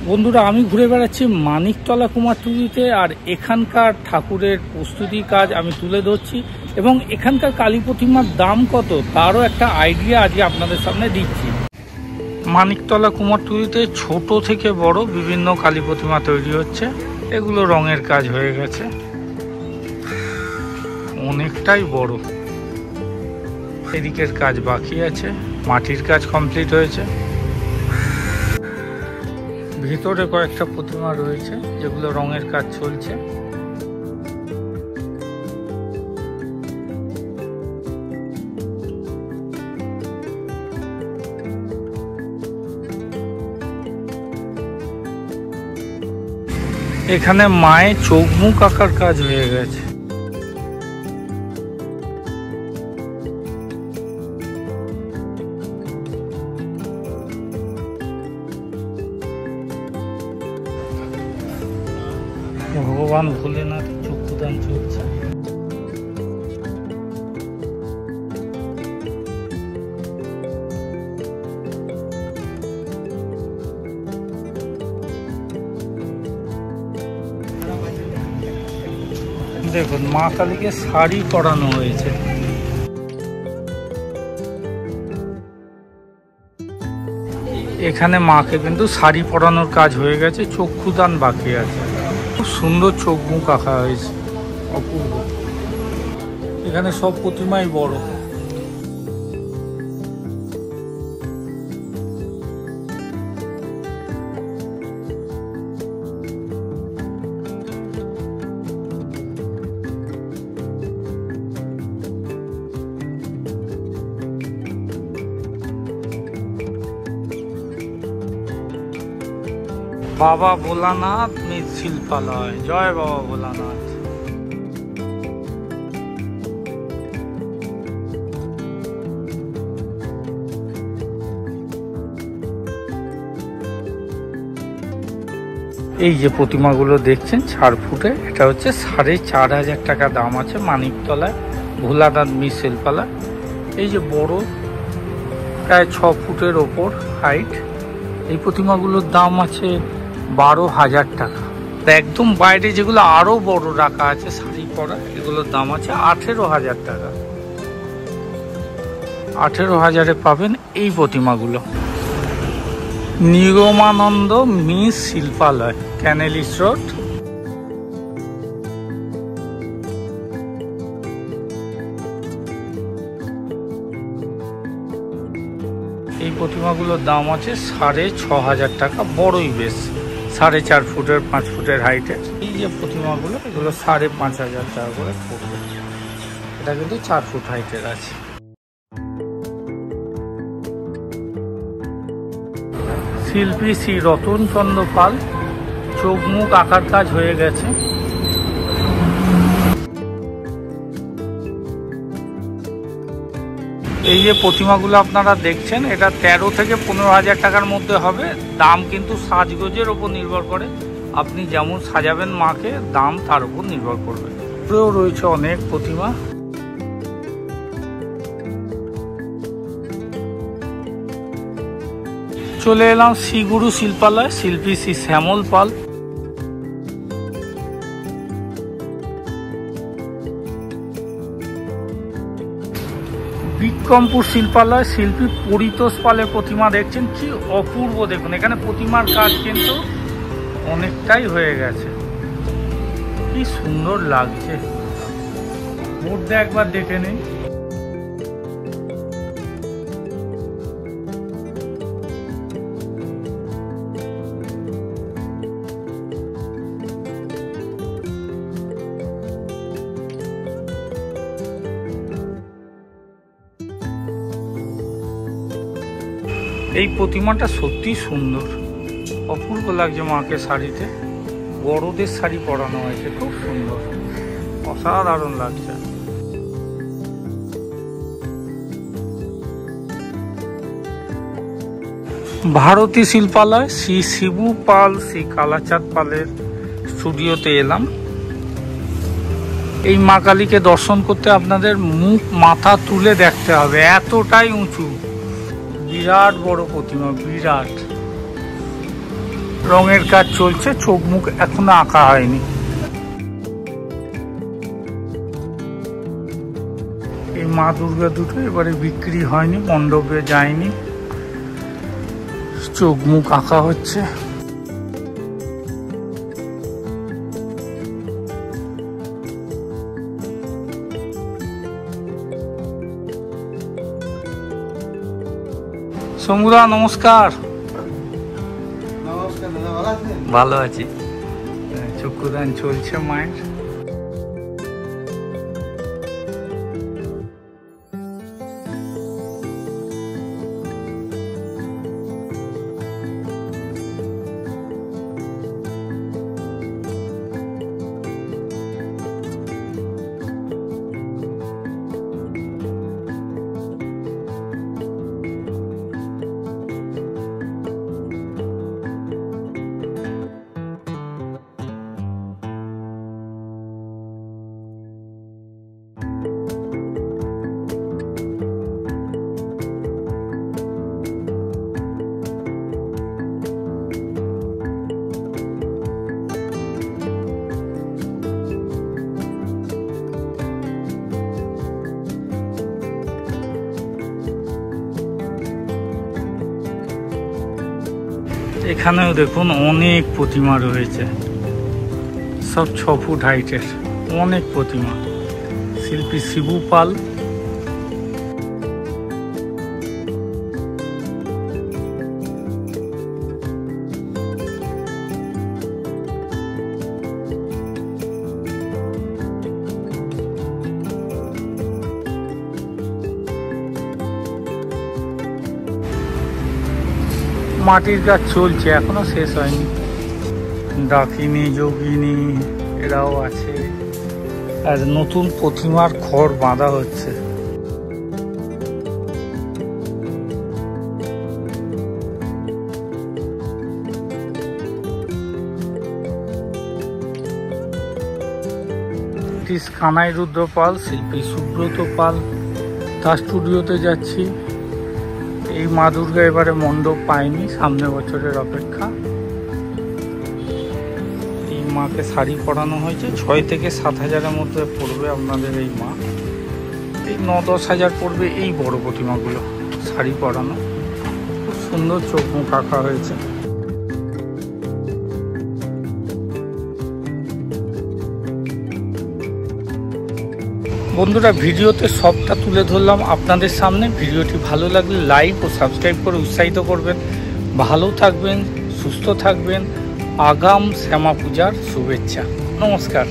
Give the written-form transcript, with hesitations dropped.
বন্ধুরা, আমি ঘুরে বেড়াচ্ছি মানিকতলা কুমারটুলিতে, আর এখানকার ঠাকুরের প্রস্তুতি কাজ আমি তুলে ধরছি এবং এখানকার কালী প্রতিমার দাম কত তারও একটা আইডিয়া আজকে আপনাদের সামনে দিচ্ছি। মানিকতলা কুমারটুলিতে ছোট থেকে বড় বিভিন্ন কালী প্রতিমা তৈরি হচ্ছে। এগুলো রঙের কাজ হয়ে গেছে, অনেকটাই বড়। এদিকের কাজ বাকি আছে, মাটির কাজ কমপ্লিট হয়েছে। ভিতরে কয়েকটা প্রতিমা রয়েছে যেগুলো রঙের কাজ চলছে। এখানে মায়ের চোখ মুখ আঁকার কাজ হয়ে গেছে। ভগবান ভোলেনাথ চক্ষুদান চলছে। দেখুন, মা কালীকে শাড়ি পরানো হয়েছে। এখানে মাকে কিন্তু শাড়ি পরানোর কাজ হয়ে গেছে, চক্ষুদান বাকি আছে। খুব সুন্দর চোখ মুখ আঁকা হয়েছে, অপূর্ব। এখানে সব প্রতিমাই বড়। বাবা ভোলানাথ মৃৎশিল্পালয়, জয় বাবা ভোলানাথ। এই যে প্রতিমাগুলো দেখছেন 4 ফুটে, এটা হচ্ছে 4,500 টাকা দাম আছে মানিকতলায় ভোলানাথ মৃৎশিল্পালয়। এই যে বড় প্রায় 6 ফুটের ওপর হাইট, এই প্রতিমাগুলোর দাম আছে 12,000 টাকা। একদম বাইরে যেগুলো আরো বড় রাখা আছে শাড়ি পরা, এগুলোর দাম আছে 18,000 টাকা। 18,000-এ পাবেন এই প্রতিমাগুলো। নিগমানন্দ মৃৎশিল্পালয়, ক্যানেলিস রোড। এই প্রতিমাগুলোর দাম আছে 6,500 টাকা, বড়ই বেশ, 4.5 ফুটের 5 ফুটের হাইটের। এই যে প্রতিমাগুলো, এগুলো 5,500 টাকা করে পড়বে। এটা কিন্তু 4 ফুট হাইটের আছে। শিল্পী শ্রী রতনচন্দ্র পাল, চোখ মুখ আঁকার কাজ হয়ে গেছে। এই যে প্রতিমাগুলো আপনারা দেখছেন, এটা 13 থেকে 15,000 টাকার মধ্যে হবে। দাম কিন্তু সাজগোজের ওপর নির্ভর করে, আপনি যেমন সাজাবেন মাকে, দাম তার উপর নির্ভর করবে। উপরেও রয়েছে অনেক প্রতিমা। চলে এলাম শ্রীগুরু শিল্পালয়, শিল্পী শ্রী শ্যামল পাল। বিক্রমপুর শিল্পালয়, শিল্পী পরিতোষ পালের প্রতিমা দেখছেন, কি অপূর্ব। দেখুন, এখানে প্রতিমার কাজ কিন্তু অনেকটাই হয়ে গেছে, কি সুন্দর লাগছে। মধ্যে একবার দেখে নিন। এই প্রতিমাটা সত্যি সুন্দর, অপূর্ব লাগছে মাকে শাড়িতে। বড়দের শাড়ি পরানো হয়েছে, খুব সুন্দর, অসাধারণ লাগছে। ভারতী শিল্পালয়, শ্রী শিবু পাল, শ্রী কালাচাঁদ পালের স্টুডিওতে এলাম। এই মা কালীকে দর্শন করতে আপনাদের মুখ মাথা তুলে দেখতে হবে, এতটাই উঁচু। বিরাট বড় প্রতিমা, বিরাট। রঙের কাজ চলছে, চোখ মুখ এখনো আঁকা হয়নি। এই মা দুর্গা দুটো এবারে বিক্রি হয়নি, মণ্ডপে যায়নি, চোখ মুখ আঁকা হচ্ছে। শম্ভুদা নমস্কার। ভালো আছি। চক্ষুদান চলছে মায়ের। এখানেও দেখুন অনেক প্রতিমা রয়েছে, সব 6 ফুট হাইটের অনেক প্রতিমা। শিল্পী শিবু পাল। মাটির কাজ চলছে, এখনো শেষ হয়নি। ডাকিনী যোগিনী এরাও আছে, আর নতুন প্রতিমার খড় বাঁধা হচ্ছে। কানাই রুদ্র পাল, শিল্পী সুব্রত পাল, তার স্টুডিওতে যাচ্ছি। এই মা দুর্গা এবারে মণ্ডপ পায়নি, সামনে বছরের অপেক্ষা। এই মাকে শাড়ি পরানো হয়েছে, 6 থেকে 7 হাজারের মধ্যে পড়বে আপনাদের এই মা। এই 9-10 হাজার পড়বে এই বড় প্রতিমাগুলো শাড়ি পরানো। খুব সুন্দর চোখ মুখ আঁকা হয়েছে। বন্ধুরা, ভিডিওতে সবটা তুলে ধরলাম আপনাদের সামনে। ভিডিওটি ভালো লাগলে লাইক ও সাবস্ক্রাইব করে উৎসাহিত করবেন। ভালো থাকবেন, সুস্থ থাকবেন। আগাম শ্যামা পূজার শুভেচ্ছা। নমস্কার।